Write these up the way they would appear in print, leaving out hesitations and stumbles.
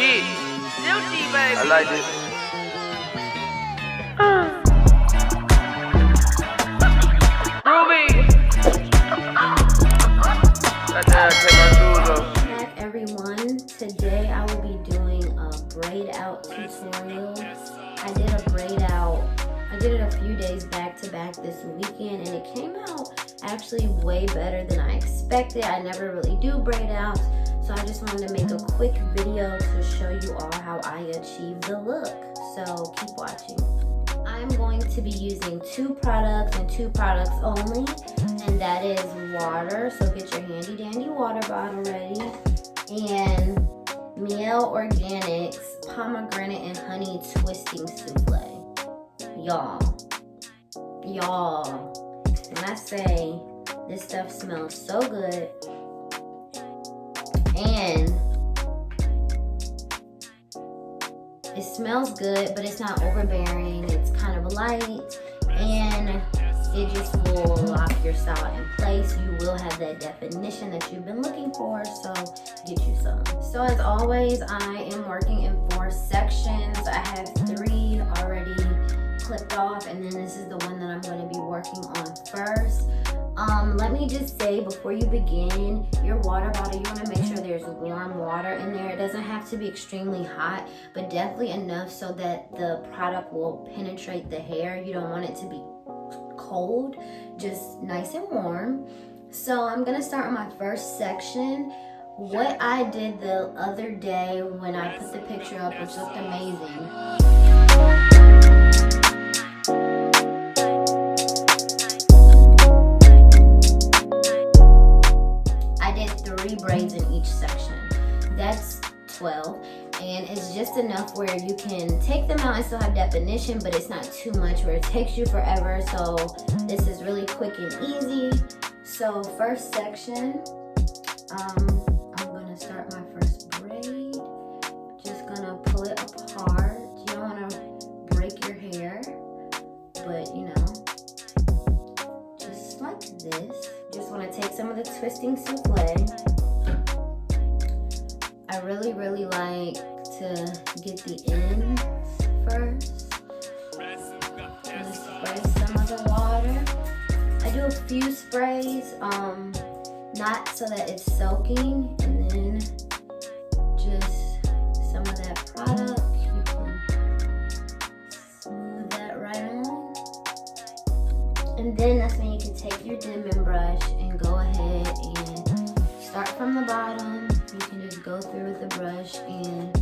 shit. Guilty, baby. I like this. Ruby. Goddamn, take my shoes off. Hi everyone. Today I will be doing a braid out tutorial. I did a braid out. I did it a few days back to back this weekend, and it came out actually way better than I expected. I never really do braid outs, so I just wanted to make a quick video to show you all how I achieved the look. So keep watching. I'm going to be using two products and two products only, and that is water. So get your handy dandy water bottle ready, and Mielle Organics Pomegranate and Honey Twisting Souffle. Y'all, when I say this stuff smells so good, and it smells good, but it's not overbearing. It's kind of light, and it just will lock your style in place. You will have that definition that you've been looking for, so get you some. So as always, I am working in 4 sections. I have 3 already clipped off, and then this is the one that I'm going to be working on first. Let me just say before you begin, your water bottle, you want to make sure there's warm water in there. It doesn't have to be extremely hot, but definitely enough so that the product will penetrate the hair. You don't want it to be cold, just nice and warm. So I'm going to start with my first section. What I did the other day when I put the picture up, which looked amazing, braids in each section. That's 12, and it's just enough where you can take them out and still have definition, but it's not too much where it takes you forever. So this is really quick and easy. So first section, I'm gonna start my first braid. Just gonna pull it apart. You don't want to break your hair, but you know, just like this. Just want to take some of the twisting souffle. I really like to get the ends first. I'm gonna spray some of the water. I do a few sprays, not so that it's soaking, and then just some of that product. You can smooth that right on. And then that's when you can take your dimming brush and go ahead and start from the bottom. You can just go through with the brush and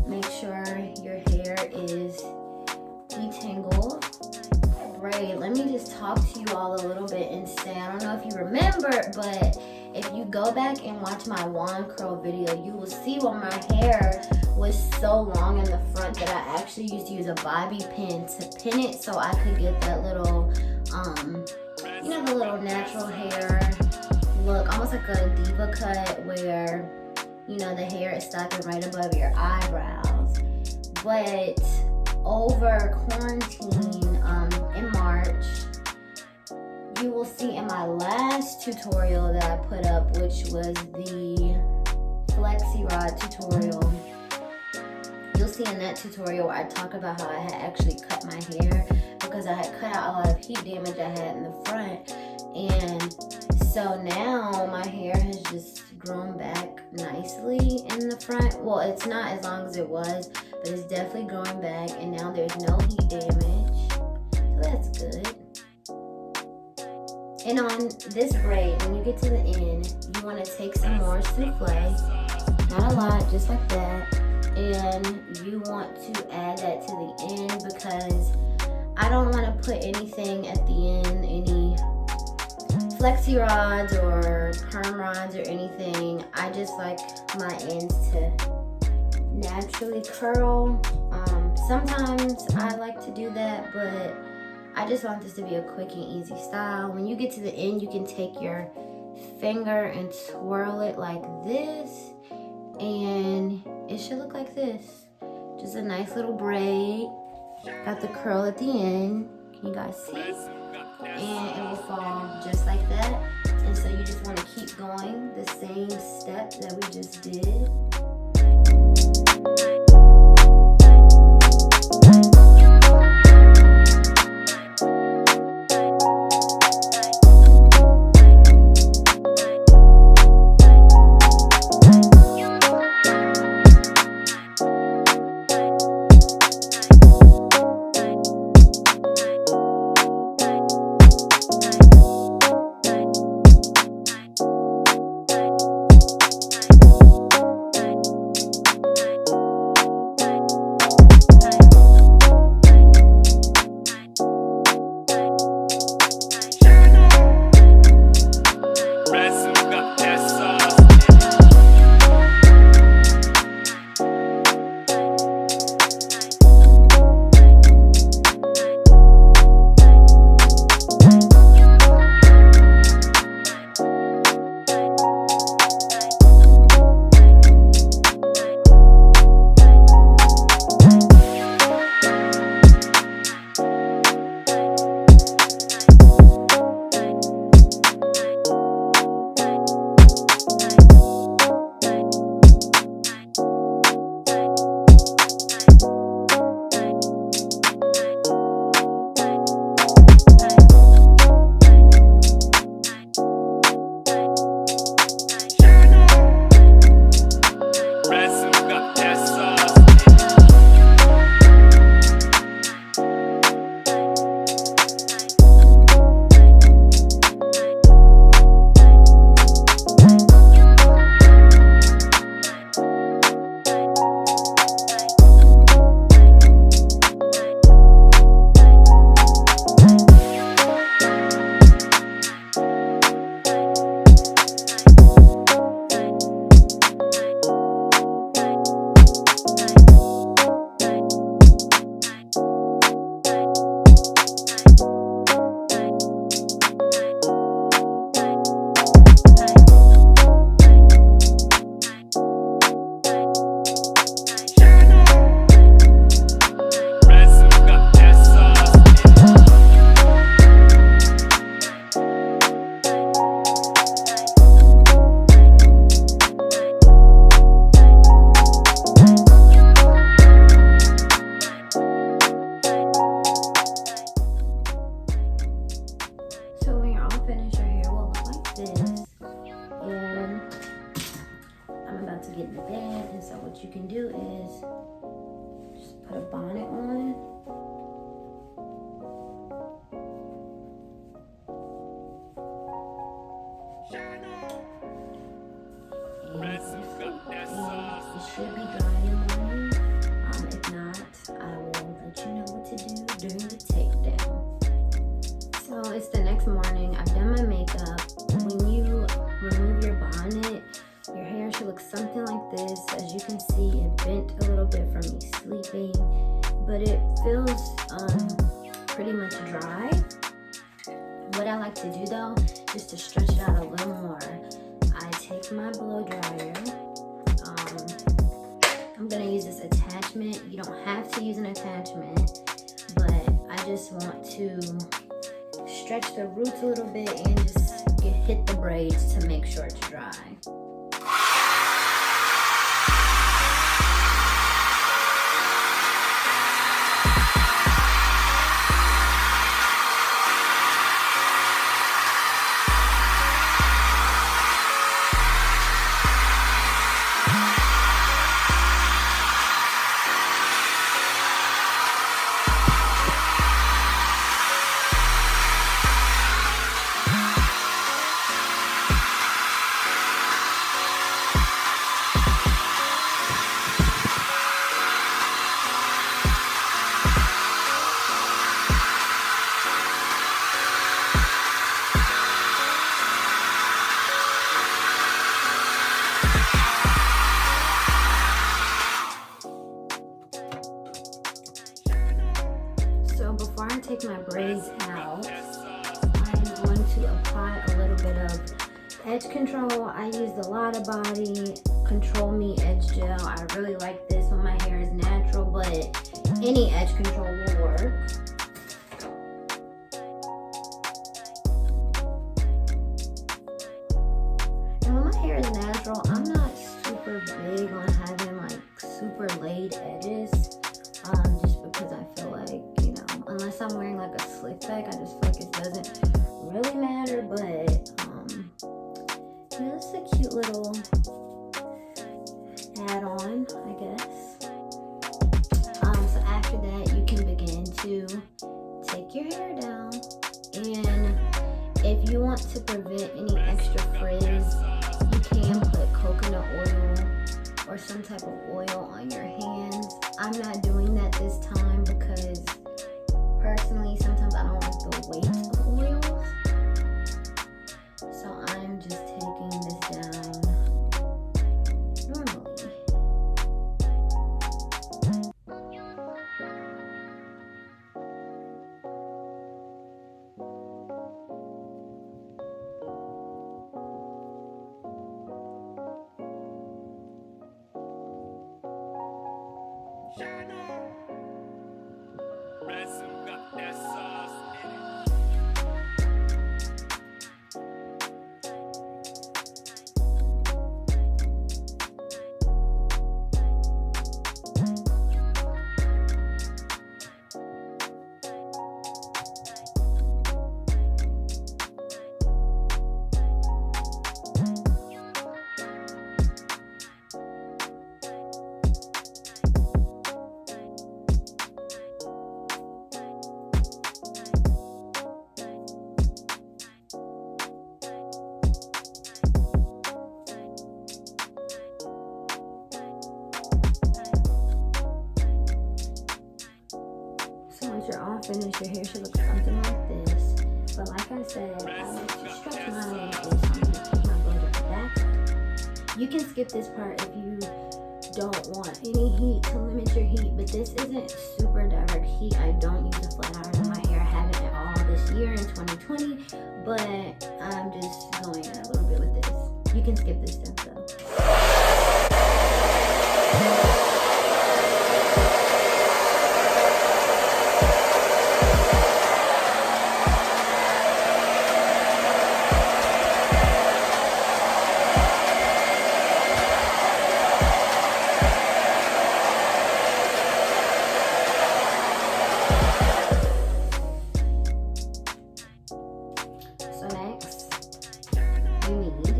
make sure your hair is detangled. Braid, let me just talk to you all a little bit and say, I don't know if you remember, but if you go back and watch my wand curl video, you will see when my hair was so long in the front that I actually used to use a bobby pin to pin it so I could get that little, you know, the little natural hair look, almost like a diva cut where, you know, the hair is stopping right above your eyebrows. But over quarantine, in March, you will see in my last tutorial that I put up, which was the Flexi rod tutorial. You'll see in that tutorial where I talk about how I had actually cut my hair because I had cut out a lot of heat damage I had in the front. And so now my hair has just grown back nicely in the front. Well, it's not as long as it was, but it's definitely growing back, and now there's no heat damage. So that's good. And on this braid, when you get to the end, you want to take some more souffle. Not a lot, just like that. And you want to add that to the end because I don't want to put anything at the end, any flexi rods or perm rods or anything. I just like my ends to naturally curl. Sometimes I like to do that, but I just want this to be a quick and easy style. When you get to the end, you can take your finger and twirl it like this, and it should look like this. Just a nice little braid. Got the curl at the end. Can you guys see? And it will fall just like that. And so you just want to keep going the same step that we just did. about to get in bed, and so what you can do is just put a bonnet on. And it should be dry in the morning. If not, I will let you know what to do during the takedown. So it's the next morning. I've done my makeup. When you remove your bonnet, your hair should look something like this. As you can see, it bent a little bit from me sleeping, but it feels pretty much dry. What I like to do though, just to stretch it out a little more, I take my blow dryer. I'm gonna use this attachment. You don't have to use an attachment, but I just want to stretch the roots a little bit and just hit the braids to make sure it's dry. So before I take my braids out, I'm going to apply a little bit of edge control. I use the Lotta Body Control Me Edge Gel. I really like this when my hair is natural, but any edge control will work. And when my hair is natural, I'm not super big on having like super laid edges, just because I feel like, you know, unless I'm wearing like a slick back, I just feel like it doesn't really matter. But you know, it's a cute little add-on, I guess. So after that, you can begin to take your hair down, and if you want to prevent any extra frizz, you can put coconut oil or some type of oil on your hands. I'm not doing that this time because personally, sometimes I don't like the weight of oils. So I'm just taking this down normally. You're all finished, your hair should look something like this. But like I said, I like to stretch mine like this. I'm going to keep my blow dryer back. You can skip this part if you don't want any heat, to limit your heat, but this isn't super direct heat. I don't use a flat iron in my hair. I haven't at all this year in 2020, but I'm just going in a little bit with this. You can skip this step though. So next, you need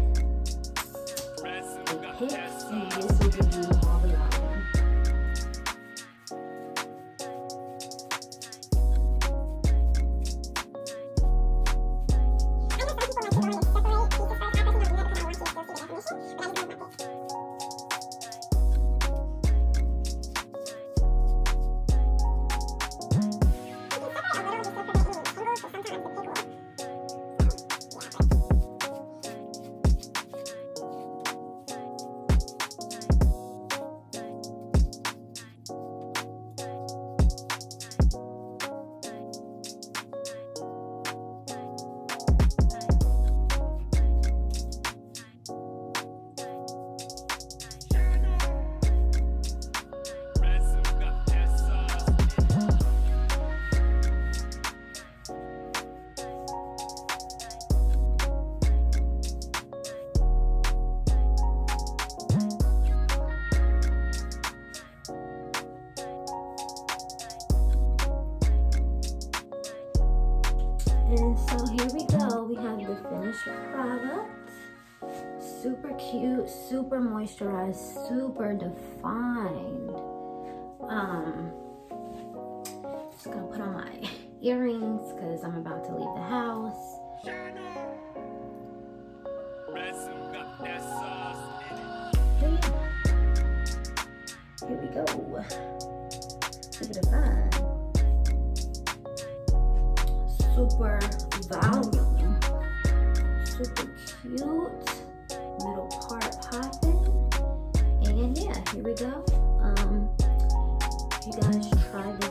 a pick And this will give you all the volume. And so here we go. We have the finished product. Super cute, super moisturized, super defined. Just gonna put on my earrings because I'm about to leave the house. Here we go. Super defined. Super volume, super cute, middle part popping, and yeah, here we go. You guys try this